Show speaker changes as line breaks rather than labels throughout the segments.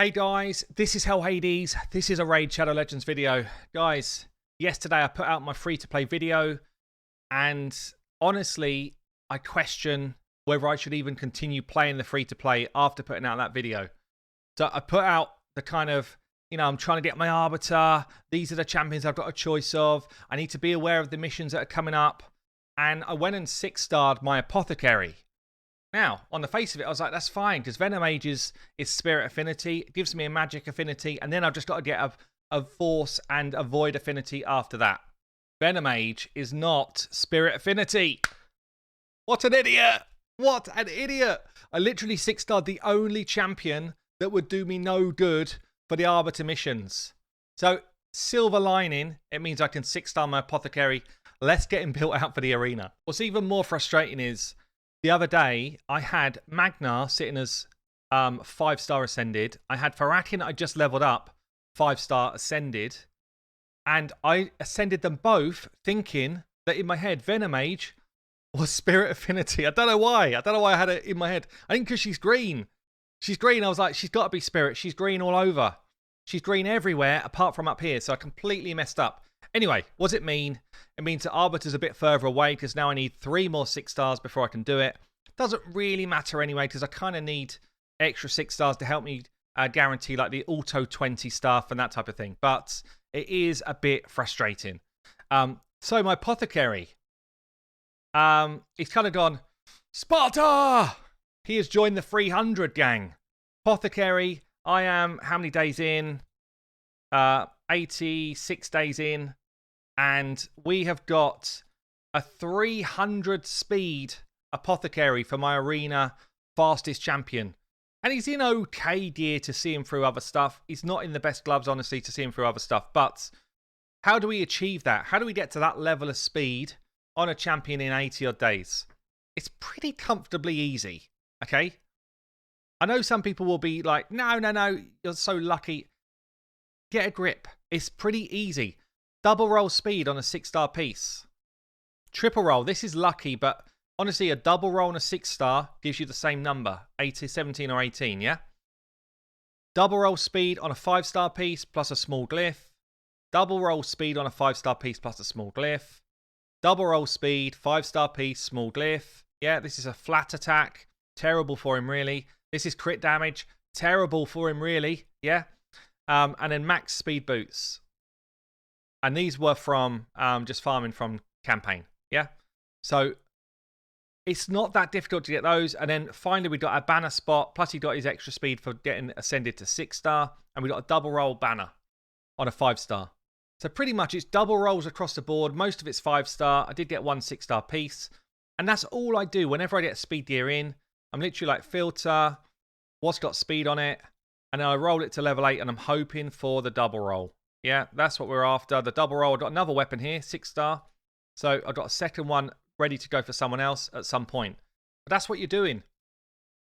Hey guys, this is Hell Hades. This is a Raid Shadow Legends video. Guys, yesterday I put out my free-to-play video, and honestly, I question whether I should even continue playing the free-to-play after putting out that video. So I put out the kind of, I'm trying to get my Arbiter. These are the champions I've got a choice of. I need to be aware of the missions that are coming up. And I went and 6-starred my Apothecary. Now, on the face of it, I was like, that's fine, because Venom Mage is Spirit Affinity. It gives me a Magic Affinity, and then I've just got to get a Force and a Void Affinity after that. Venom Mage is not Spirit Affinity. What an idiot! What an idiot! I literally 6-starred the only champion that would do me no good for the Arbiter missions. So, silver lining, it means I can 6-star my Apothecary. Let's get him built out for the arena. What's even more frustrating is, the other day, I had Magnar sitting as 5-star Ascended. I had Farakin I just leveled up, 5-star Ascended. And I ascended them both thinking that in my head, Venom Mage was Spirit Affinity. I don't know why. I don't know why I had it in my head. I think because she's green. She's green. I was like, she's got to be Spirit. She's green all over. She's green everywhere apart from up here. So I completely messed up. Anyway, what does it mean? It means that Arbiter's a bit further away because now I need 3 more 6-stars before I can do it. Doesn't really matter anyway because I kind of need extra 6-stars to help me guarantee like the auto 20 stuff and that type of thing. But it is a bit frustrating. So my Apothecary, he's kind of gone, Sparta! He has joined the 300 gang. Apothecary, I am how many days in? 86 days in. And we have got a 300 speed Apothecary for my arena fastest champion. And he's in okay gear to see him through other stuff. He's not in the best gloves, honestly, to see him through other stuff. But how do we achieve that? How do we get to that level of speed on a champion in 80 odd days? It's pretty comfortably easy, okay? I know some people will be like, no, you're so lucky. Get a grip. It's pretty easy. Double roll speed on a 6-star piece. Triple roll. This is lucky, but honestly, a double roll on a 6-star gives you the same number. 17 or 18, yeah? Double roll speed on a 5-star piece plus a small glyph. Double roll speed on a 5-star piece plus a small glyph. Double roll speed, 5-star piece, small glyph. Yeah, this is a flat attack. Terrible for him, really. This is crit damage. Terrible for him, really. Yeah? And then max speed boots. And these were from just farming from campaign. Yeah? So it's not that difficult to get those. And then finally we got a banner spot. Plus he got his extra speed for getting ascended to 6-star. And we got a double roll banner on a 5-star. So pretty much it's double rolls across the board. Most of it's 5-star. I did get 1 6-star piece. And that's all I do. Whenever I get a speed gear in, I'm literally like filter. What's got speed on it? And then I roll it to level 8 and I'm hoping for the double roll. Yeah, that's what we're after. The double roll. I've got another weapon here, 6-star. So I've got a second one ready to go for someone else at some point. But that's what you're doing.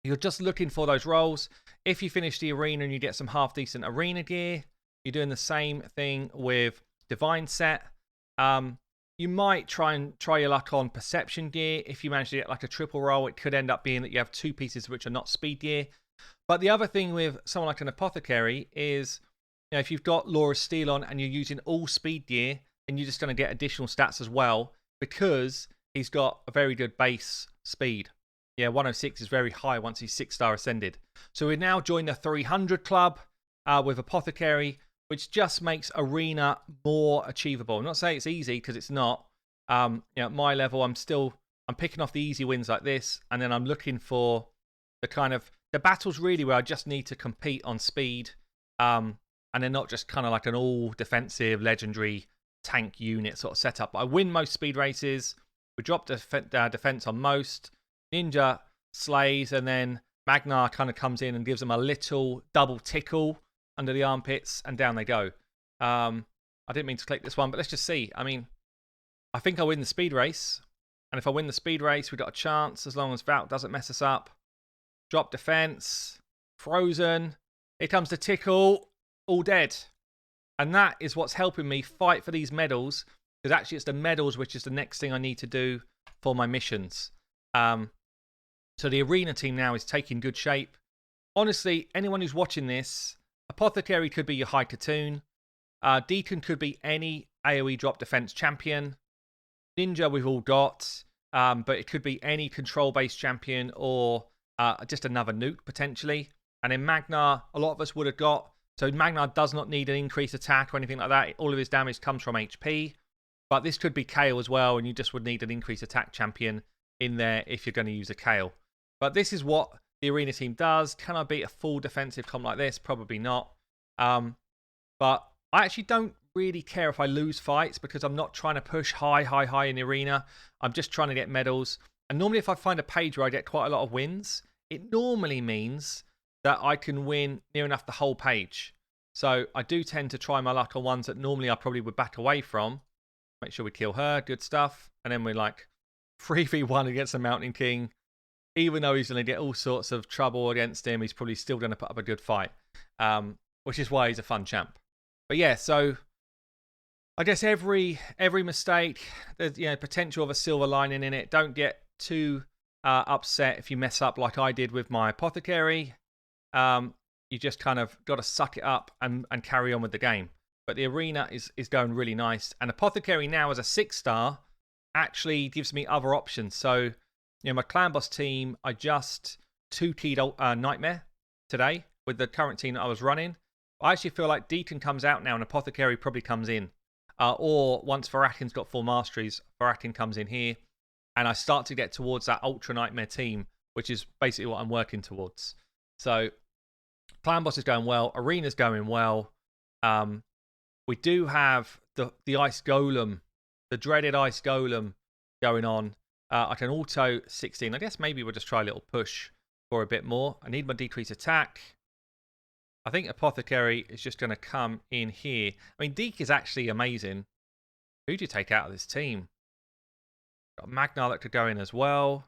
You're just looking for those rolls. If you finish the arena and you get some half-decent arena gear, you're doing the same thing with Divine Set. You might try your luck on Perception gear. If you manage to get like a triple roll, it could end up being that you have 2 pieces which are not speed gear. But the other thing with someone like an Apothecary is, if you've got Laura's Steel on and you're using all speed gear, then you're just going to get additional stats as well because he's got a very good base speed. Yeah, 106 is very high once he's 6-star ascended. So we've now joined the 300 club with Apothecary, which just makes arena more achievable. I'm not saying it's easy because it's not. At my level, I'm picking off the easy wins like this, and then I'm looking for the battles really where I just need to compete on speed. And they're not just kind of like an all-defensive, legendary tank unit sort of setup. But I win most speed races. We drop defense on most. Ninja slays, and then Magnar kind of comes in and gives them a little double tickle under the armpits, and down they go. I didn't mean to click this one, but let's just see. I mean, I think I win the speed race. And if I win the speed race, we've got a chance as long as Valk doesn't mess us up. Drop defense. Frozen. Here comes the tickle. All dead. And that is what's helping me fight for these medals, because actually it's the medals which is the next thing I need to do for my missions. So the arena team now is taking good shape. Honestly, anyone who's watching this Apothecary could be your high Katoon. Deacon could be any AoE drop defense champion. Ninja we've all got, but it could be any control-based champion or just another nuke potentially. And in Magnar, a lot of us would have got. So Magnar does not need an increased attack or anything like that. All of his damage comes from HP. But this could be Kale as well, and you just would need an increased attack champion in there if you're going to use a Kale. But this is what the arena team does. Can I beat a full defensive comp like this? Probably not. But I actually don't really care if I lose fights because I'm not trying to push high in the arena. I'm just trying to get medals. And normally if I find a page where I get quite a lot of wins, it normally means that I can win near enough the whole page. So I do tend to try my luck on ones that normally I probably would back away from. Make sure we kill her. Good stuff. And then we're like 3v1 against the Mountain King. Even though he's going to get all sorts of trouble against him, he's probably still going to put up a good fight. Which is why he's a fun champ. But yeah, so I guess every mistake, there's potential of a silver lining in it. Don't get too upset if you mess up like I did with my Apothecary. You just kind of got to suck it up and carry on with the game. But the arena is going really nice. And Apothecary now as a 6-star actually gives me other options. So, my clan boss team, I just 2-keyed Nightmare today with the current team that I was running. I actually feel like Deacon comes out now and Apothecary probably comes in. Or once Varakin's got full masteries, Varakin comes in here. And I start to get towards that Ultra Nightmare team, which is basically what I'm working towards. So, clan boss is going well. Arena's going well. We do have the Ice Golem, the dreaded Ice Golem going on. I can auto 16. I guess maybe we'll just try a little push for a bit more. I need my decreased attack. I think Apothecary is just going to come in here. I mean, Deke is actually amazing. Who do you take out of this team? Got Magnar that could go in as well.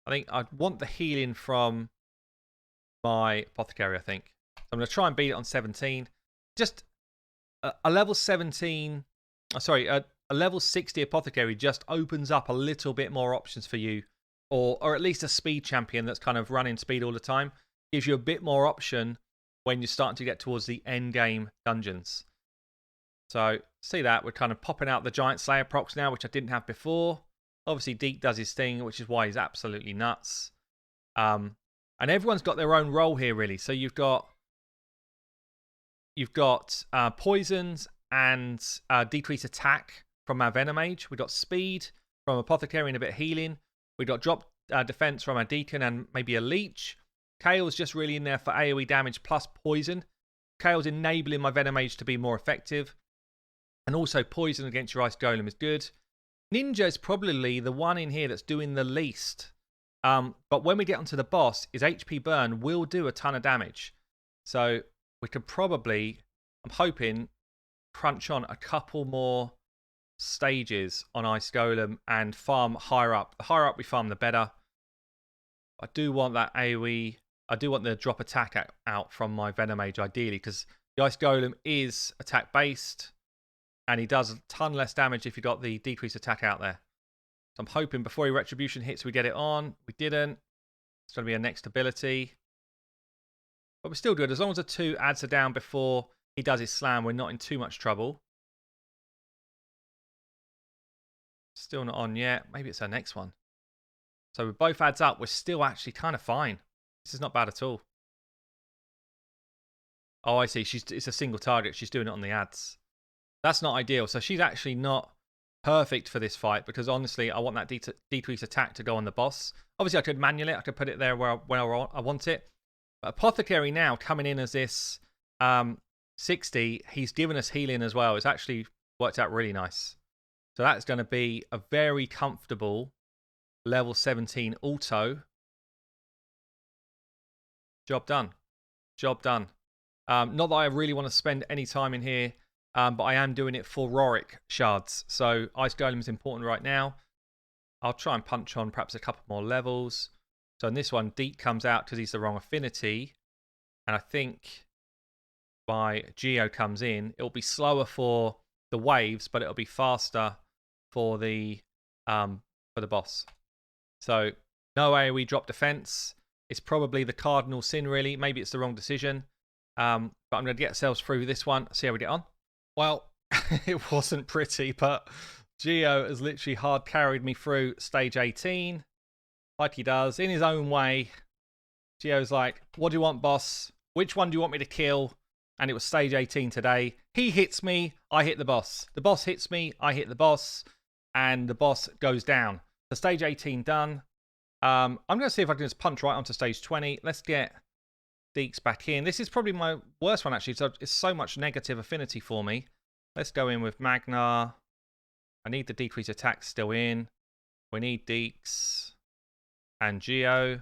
I think I'd want the healing from my Apothecary, I think. I'm going to try and beat it on 17. Just a level 17, a level 60 Apothecary just opens up a little bit more options for you. Or at least a speed champion that's kind of running speed all the time. Gives you a bit more option when you're starting to get towards the end game dungeons. So, see that? We're kind of popping out the Giant Slayer procs now, which I didn't have before. Obviously, Deke does his thing, which is why he's absolutely nuts. And everyone's got their own role here, really. So you've got poisons and decreased attack from our Venomage. We've got speed from Apothecary and a bit of healing. We've got drop defense from our Deacon and maybe a Leech. Kale's just really in there for AoE damage plus poison. Kale's enabling my Venomage to be more effective. And also poison against your Ice Golem is good. Ninja is probably the one in here that's doing the least. But when we get onto the boss, his HP burn will do a ton of damage. So we could probably, I'm hoping, crunch on a couple more stages on Ice Golem and farm higher up. The higher up we farm, the better. I do want that AoE. I do want the drop attack out from my Venomage, ideally, because the Ice Golem is attack-based, and he does a ton less damage if you got the decreased attack out there. So I'm hoping before he Retribution hits, we get it on. We didn't. It's going to be a next ability. But we're still good. As long as the 2 adds are down before he does his slam, we're not in too much trouble. Still not on yet. Maybe it's our next one. So with both adds up, we're still actually kind of fine. This is not bad at all. Oh, I see. It's a single target. She's doing it on the ads. That's not ideal. So she's actually not perfect for this fight because honestly, I want that decreased attack to go on the boss. Obviously, I could manual it. I could put it there where I want it. But Apothecary now coming in as this 60, he's given us healing as well. It's actually worked out really nice. So that's going to be a very comfortable level 17 auto. Job done. Job done. Not that I really want to spend any time in here, but I am doing it for Rorik shards. So Ice Golem is important right now. I'll try and punch on perhaps a couple more levels. So in this one, Deep comes out because he's the wrong affinity. And I think my Geo comes in. It'll be slower for the waves, but it'll be faster for the boss. So no AoE drop defense. It's probably the cardinal sin, really. Maybe it's the wrong decision. But I'm going to get ourselves through this one, see how we get on. Well, it wasn't pretty, but Geo has literally hard carried me through stage 18, like he does, in his own way. Geo's like, what do you want, boss? Which one do you want me to kill? And it was stage 18 today. He hits me, I hit the boss. The boss hits me, I hit the boss. And the boss goes down. So stage 18 done. I'm going to see if I can just punch right onto stage 20. Let's get Deeks back in. This is probably my worst one, actually. So it's so much negative affinity for me. Let's go in with Magna. I need the decrease attack still in. We need Deeks and Geo.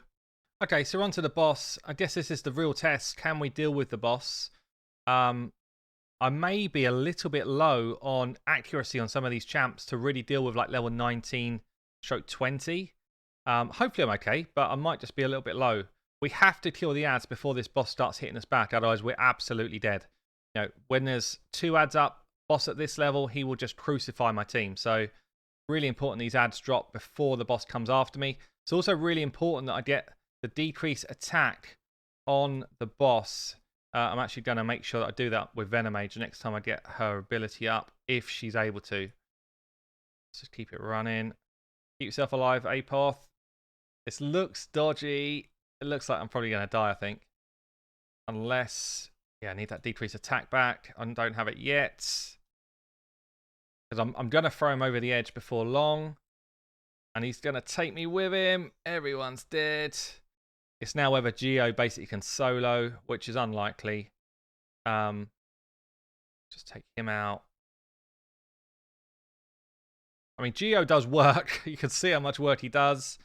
Okay, so we're on to the boss. I guess this is the real test. Can we deal with the boss? I may be a little bit low on accuracy on some of these champs to really deal with like level 19 stroke 20. Hopefully I'm okay, but I might just be a little bit low. We have to kill the ads before this boss starts hitting us back, otherwise we're absolutely dead. You know, when there's 2 ads up, boss at this level, he will just crucify my team. So really important these ads drop before the boss comes after me. It's also really important that I get the decrease attack on the boss. I'm actually going to make sure that I do that with Venomage next time I get her ability up, if she's able to. Let's just keep it running. Keep yourself alive, Apoth. This looks dodgy. It looks like I'm probably going to die, I think. Unless... yeah, I need that decrease attack back. I don't have it yet. Because I'm going to throw him over the edge before long. And he's going to take me with him. Everyone's dead. It's now whether Geo basically can solo, which is unlikely. Just take him out. I mean, Geo does work. You can see how much work he does.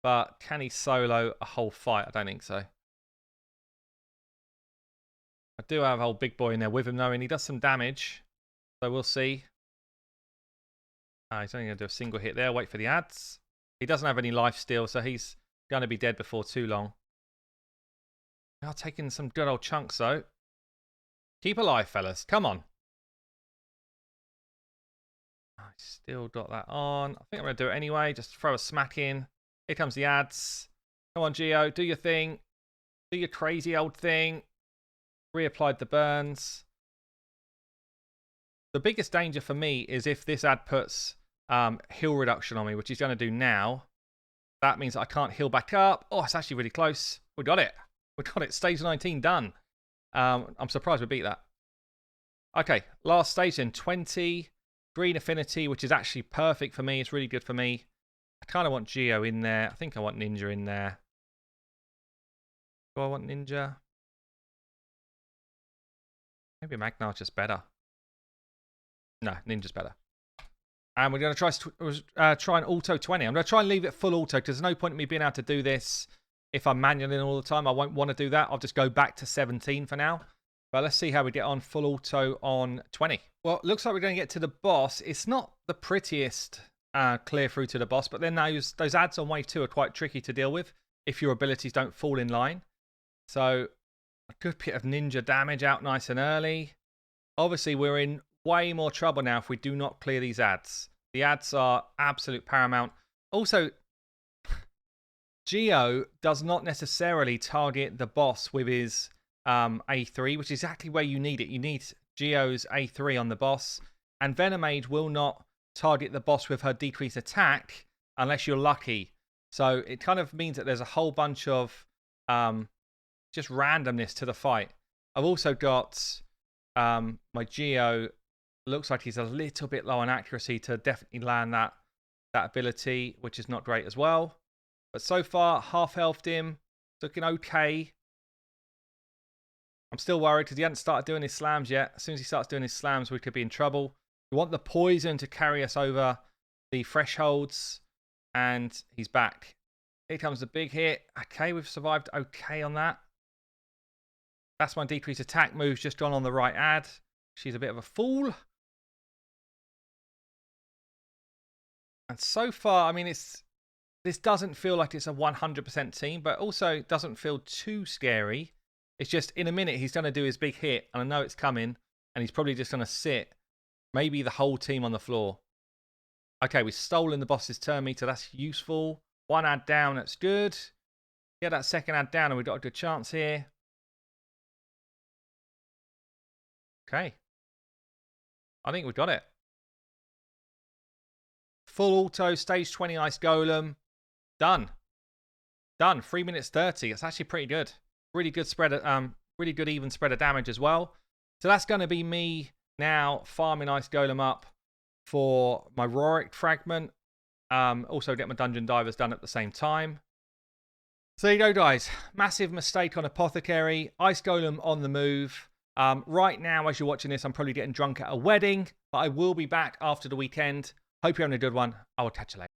But can he solo a whole fight? I don't think so. I do have a whole big boy in there with him, knowing he does some damage. So we'll see. He's only going to do a single hit there. Wait for the ads. He doesn't have any life steal, so he's going to be dead before too long. We are taking some good old chunks, though. Keep alive, fellas. Come on. I still got that on. I think I'm going to do it anyway. Just throw a smack in. Here comes the ads. Come on, Geo. Do your thing. Do your crazy old thing. Reapplied the burns. The biggest danger for me is if this ad puts heal reduction on me, which he's going to do now. That means I can't heal back up. Oh, it's actually really close. We got it. We got it. Stage 19 done. I'm surprised we beat that. Okay, last stage then. 20. Green affinity, which is actually perfect for me. It's really good for me. I kind of want Geo in there. I think I want Ninja in there. Do I want Ninja? Maybe Magnar's just better. No, Ninja's better. And we're going to try an auto 20. I'm going to try and leave it full auto because there's no point in me being able to do this if I'm manualing all the time. I won't want to do that. I'll just go back to 17 for now. But let's see how we get on full auto on 20. Well, it looks like we're going to get to the boss. It's not the prettiest clear through to the boss, but then those ads on wave 2 are quite tricky to deal with if your abilities don't fall in line. So a good bit of ninja damage out nice and early. Obviously, we're in way more trouble now if we do not clear these ads. The ads are absolute paramount. Also, Geo does not necessarily target the boss with his A3, which is exactly where you need it. You need Geo's A3 on the boss. And Venomage will not target the boss with her decreased attack unless you're lucky. So it kind of means that there's a whole bunch of just randomness to the fight. I've also got my Geo. Looks like he's a little bit low on accuracy to definitely land that ability, which is not great as well. But so far, half-healthed him. Looking okay. I'm still worried because he hasn't started doing his slams yet. As soon as he starts doing his slams, we could be in trouble. We want the poison to carry us over the thresholds. And he's back. Here comes the big hit. Okay, we've survived okay on that. That's my decreased attack move's just gone on the right ad. She's a bit of a fool. And so far, I mean, this doesn't feel like it's a 100% team, but also doesn't feel too scary. It's just in a minute, he's going to do his big hit, and I know it's coming, and he's probably just going to sit, maybe the whole team on the floor. Okay, we've stolen the boss's turn meter. That's useful. One ad down. That's good. Get that second ad down, and we've got a good chance here. Okay. I think we got it. Full auto, stage 20 ice golem. Done. Done. 3 minutes 30. That's actually pretty good. Really good spread of, really good even spread of damage as well. So that's going to be me now farming ice golem up for my Rorik fragment. Also get my dungeon divers done at the same time. So there you go, guys. Massive mistake on Apothecary. Ice golem on the move. Right now, as you're watching this, I'm probably getting drunk at a wedding, but I will be back after the weekend. Hope you're having a good one. I will catch you later.